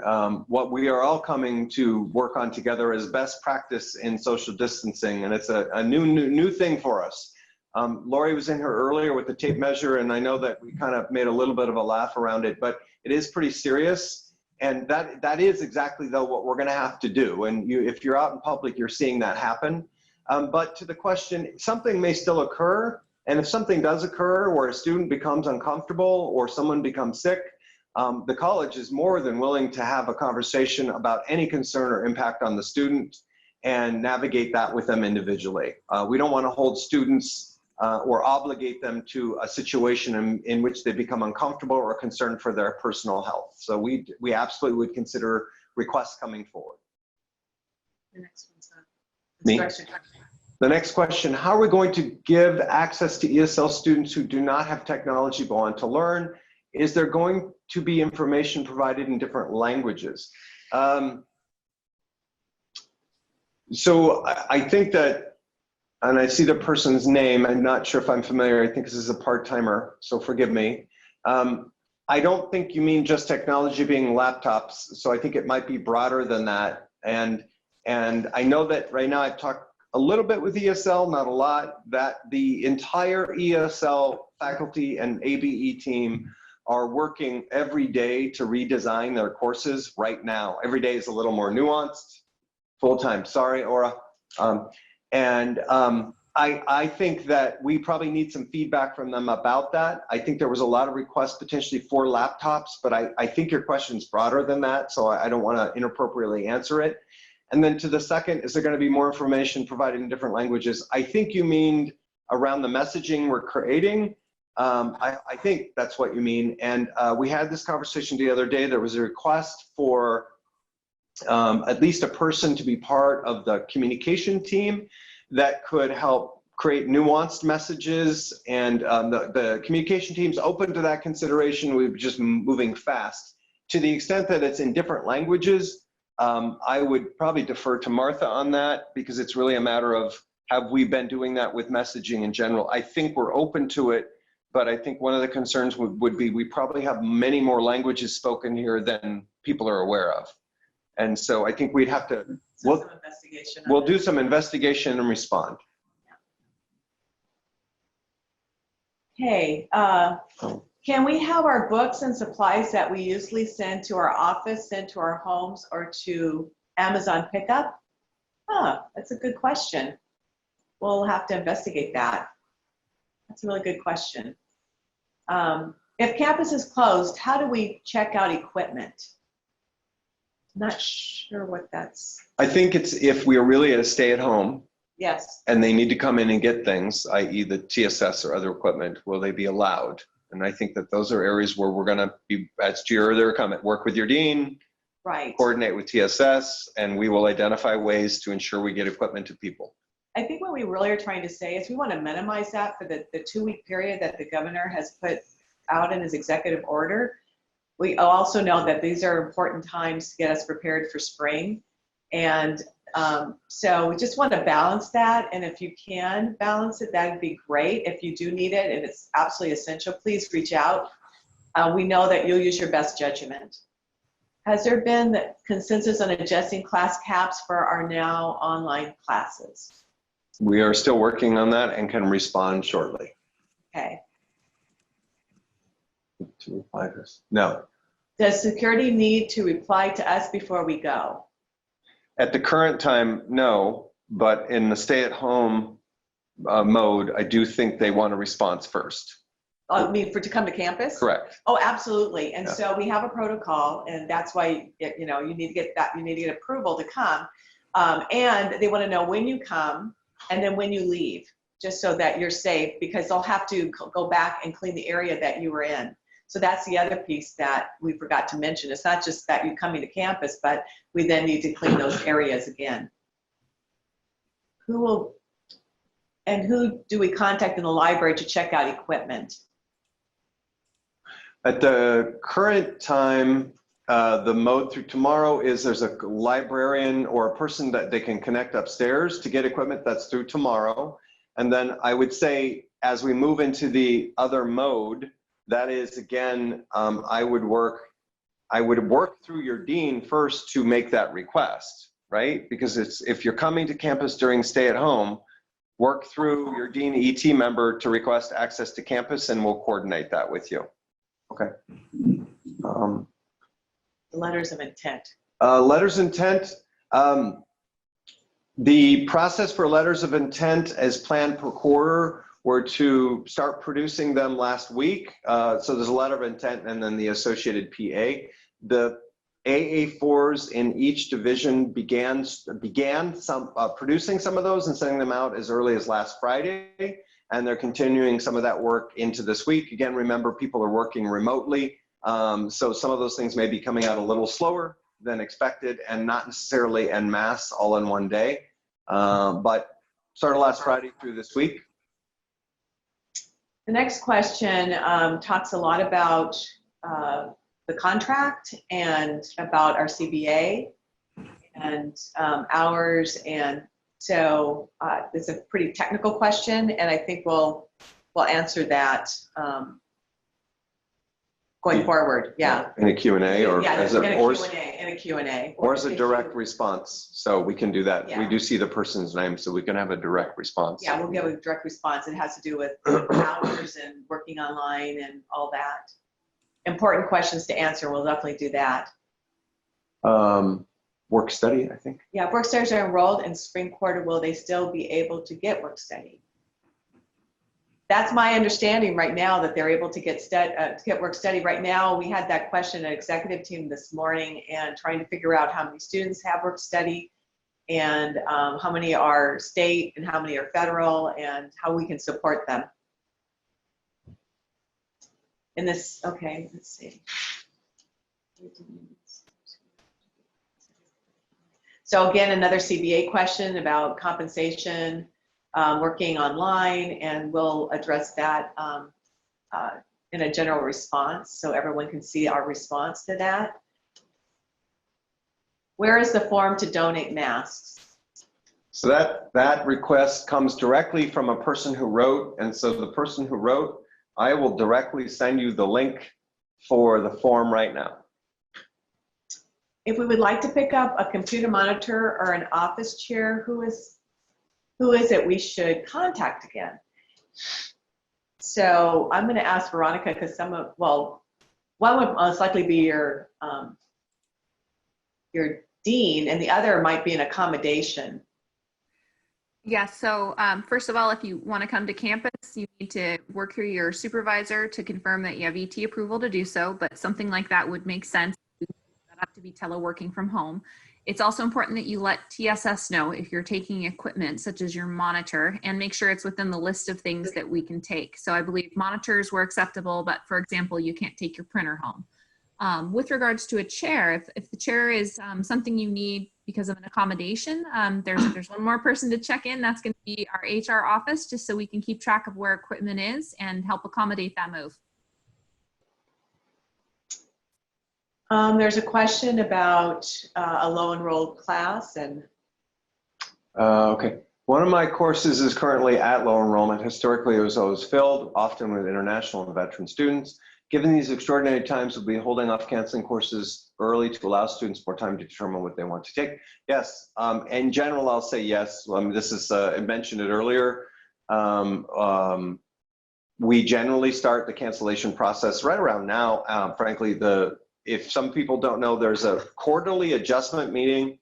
what we are all coming to work on together as best practice in social distancing, and it's a new thing for us. Lori was in here earlier with the tape measure, and I know that we kind of made a little bit of a laugh around it, but it is pretty serious, and that is exactly though what we're going to have to do. And if you're out in public, you're seeing that happen. But to the question, something may still occur, and if something does occur where a student becomes uncomfortable or someone becomes sick, the college is more than willing to have a conversation about any concern or impact on the student and navigate that with them individually. We don't want to hold students or obligate them to a situation in which they become uncomfortable or concerned for their personal health. So we absolutely would consider requests coming forward. The next one's Me? instruction. The next question, how are we going to give access to ESL students who do not have technology but want to learn? Is there going to be information provided in different languages? So I think that, and I see the person's name, I'm not sure if I'm familiar, I think this is a part-timer, so forgive me. I don't think you mean just technology being laptops, so I think it might be broader than that. And I know that right now I've talked a little bit with ESL, not a lot, that the entire ESL faculty and ABE team are working every day to redesign their courses right now. Every day is a little more nuanced, full-time, sorry, Aura. I think that we probably need some feedback from them about that. I think there was a lot of requests potentially for laptops, but I think your question's broader than that, so I don't want to inappropriately answer it. And then to the second, is there going to be more information provided in different languages? I think you mean around the messaging we're creating. I think that's what you mean. And we had this conversation the other day. There was a request for at least a person to be part of the communication team that could help create nuanced messages. And the communication team's open to that consideration. We're just moving fast. To the extent that it's in different languages, I would probably defer to Martha on that, because it's really a matter of, have we been doing that with messaging in general? I think we're open to it, but I think one of the concerns would be we probably have many more languages spoken here than people are aware of. And so I think we'd have to, So some investigation on we'll it. do some investigation and respond. Hey, can we have our books and supplies that we usually send to our office, sent to our homes, or to Amazon pickup? That's a good question. We'll have to investigate that. That's a really good question. If campus is closed, how do we check out equipment? Not sure what that's. I think it's if we are really at a stay-at-home Yes. and they need to come in and get things, i.e. the TSS or other equipment, will they be allowed? And I think that those are areas where we're going to be, as to your earlier comment, work with your dean, Right. coordinate with TSS, and we will identify ways to ensure we get equipment to people. I think what we really are trying to say is we want to minimize that for the 2-week period that the governor has put out in his executive order. We also know that these are important times to get us prepared for spring. And so we just want to balance that. And if you can balance it, that would be great. If you do need it and it's absolutely essential, please reach out. We know that you'll use your best judgment. Has there been the consensus on adjusting class caps for our now online classes? We are still working on that and can respond shortly. Okay. No. Does security need to reply to us before we go? At the current time, no, but in the stay-at-home mode, I do think they want a response first. I mean, to come to campus? Correct. Oh, absolutely. And Yeah. so we have a protocol, and that's why, you know, you need to get that, you need to get approval to come. And they want to know when you come and then when you leave, just so that you're safe, because they'll have to go back and clean the area that you were in. So that's the other piece that we forgot to mention. It's not just that you're coming to campus, but we then need to clean those areas again. Who do we contact in the library to check out equipment? At the current time, the mode through tomorrow is there's a librarian or a person that they can connect upstairs to get equipment. That's through tomorrow. And then I would say as we move into the other mode, that is, again, I would work through your dean first to make that request, right? Because if you're coming to campus during stay at home, work through your dean ET member to request access to campus, and we'll coordinate that with you. Okay. Letters of intent. Letters of intent. The process for letters of intent as planned per quarter were to start producing them last week. So there's a letter of intent and then the associated PA. The AA4s in each division began producing some of those and sending them out as early as last Friday. And they're continuing some of that work into this week. Again, remember, people are working remotely. So some of those things may be coming out a little slower than expected and not necessarily en masse all in one day. But started last Friday through this week. The next question talks a lot about the contract and about our CBA and hours. And so it's a pretty technical question, and I think we'll answer that going forward. Yeah. In a Q&A or yeah, as in a a Q&A. or as a direct response. So we can do that. Yeah. We do see the person's name, so we can have a direct response. Yeah, we'll give a direct response. It has to do with hours and working online and all that. Important questions to answer. We'll definitely do that. Work study, I think. Yeah, work studies are enrolled in spring quarter. Will they still be able to get work study? That's my understanding right now, that they're able to get work study. Right now, we had that question at executive team this morning and trying to figure out how many students have work study and how many are state and how many are federal and how we can support them. in this, okay, let's see. So again, another CBA question about compensation, working online, and we'll address that in a general response so everyone can see our response to that. Where is the form to donate masks? So that request comes directly from a person who wrote, and so the person who wrote, I will directly send you the link for the form right now. If we would like to pick up a computer monitor or an office chair, who is it we should contact again? So I'm going to ask Veronica, because one would most likely be your dean, and the other might be an accommodation. Yeah, so first of all, if you want to come to campus, you need to work through your supervisor to confirm that you have ET approval to do so, but something like that would make sense. That have to be teleworking from home. It's also important that you let TSS know if you're taking equipment such as your monitor, and make sure it's within the list of things that we can take. So I believe monitors were acceptable, but for example, you can't take your printer home. With regards to a chair, if the chair is something you need because of an accommodation, there's one more person to check in. That's going to be our HR office, just so we can keep track of where equipment is and help accommodate that move. There's a question about a low enrolled class, and Okay. One of my courses is currently at low enrollment. Historically, it was always filled, often with international and veteran students. Given these extraordinary times, we'll be holding off canceling courses early to allow students more time to determine what they want to take. Yes, in general, I'll say yes. This is, I mentioned it earlier. We generally start the cancellation process right around now. Frankly, if some people don't know, there's a quarterly adjustment meeting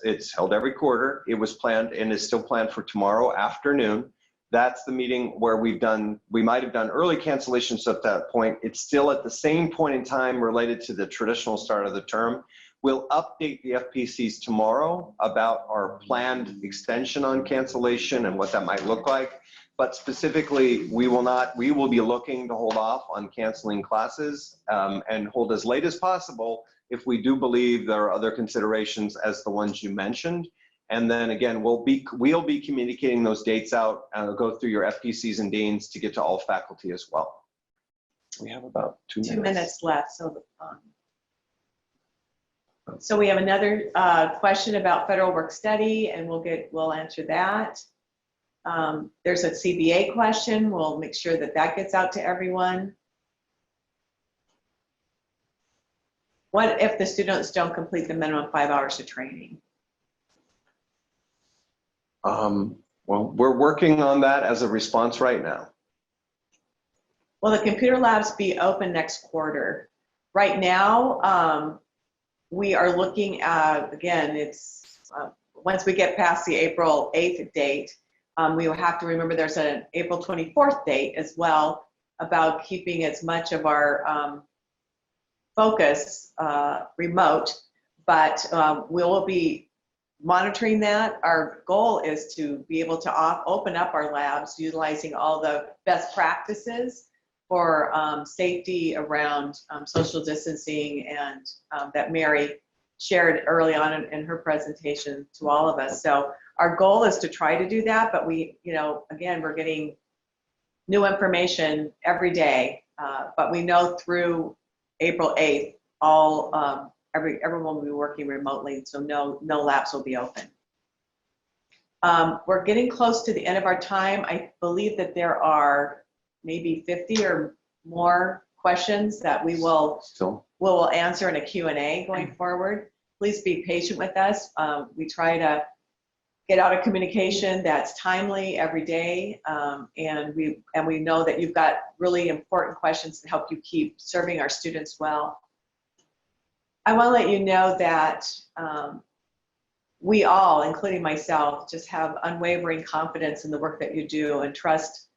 it's held every quarter. It was planned and is still planned for tomorrow afternoon. That's the meeting where we might have done early cancellations at that point. It's still at the same point in time related to the traditional start of the term. We'll update the FPCs tomorrow about our planned extension on cancellation and what that might look like. But specifically, we will be looking to hold off on canceling classes and hold as late as possible if we do believe there are other considerations as the ones you mentioned. And then again, we'll be communicating those dates out, go through your FPCs and deans to get to all faculty as well. We have about 2 minutes. 2 minutes left. So we have another question about federal work study, and we'll answer that. There's a CBA question. We'll make sure that gets out to everyone. What if the students don't complete the minimum 5 hours of training? Well, we're working on that as a response right now. Will the computer labs be open next quarter? Right now, we are looking at, again, it's once we get past the April 8th date, we will have to remember there's an April 24th date as well, about keeping as much of our focus remote, but we will be monitoring that. Our goal is to be able to open up our labs utilizing all the best practices for safety around social distancing, and that Mary shared early on in her presentation to all of us. So our goal is to try to do that, but again, we're getting new information every day, but we know through April 8th, everyone will be working remotely, so no labs will be open. We're getting close to the end of our time. I believe that there are maybe 50 or more questions that we will answer in a Q&A going forward. Please be patient with us. We try to get out a communication that's timely every day, and we know that you've got really important questions to help you keep serving our students well. I want to let you know that we all, including myself, just have unwavering confidence in the work that you do, and trust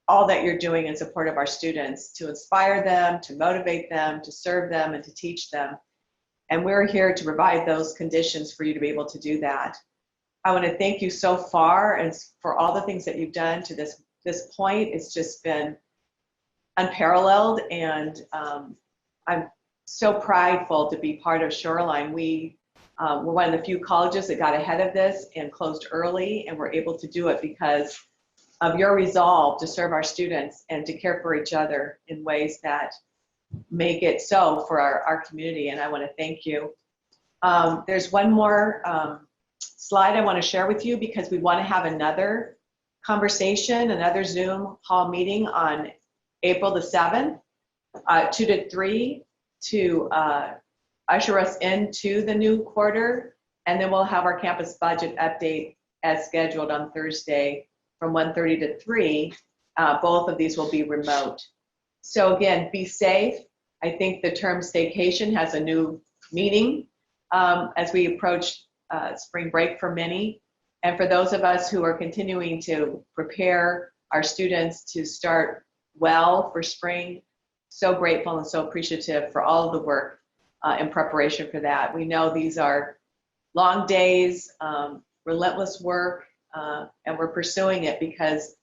all that you're doing in support of our students, to inspire them, to motivate them, to serve them, and to teach them. And we're here to provide those conditions for you to be able to do that. I want to thank you so far and for all the things that you've done to this point. It's just been unparalleled, and I'm so prideful to be part of Shoreline. We're one of the few colleges that got ahead of this and closed early, and we're able to do it because of your resolve to serve our students and to care for each other in ways that make it so for our community, and I want to thank you. There's one more slide I want to share with you because we want to have another conversation, another Zoom hall meeting on April the 7th, 2 to 3, to usher us into the new quarter, and then we'll have our campus budget update as scheduled on Thursday from 1:30 to 3. Both of these will be remote. So again, be safe. I think the term staycation has a new meaning as we approach spring break for many. And for those of us who are continuing to prepare our students to start well for spring, so grateful and so appreciative for all of the work in preparation for that. We know these are long days, relentless work, and we're pursuing it because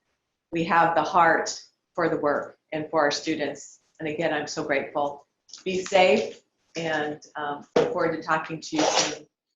we have the heart for the work and for our students. And again, I'm so grateful. Be safe, and look forward to talking to you soon.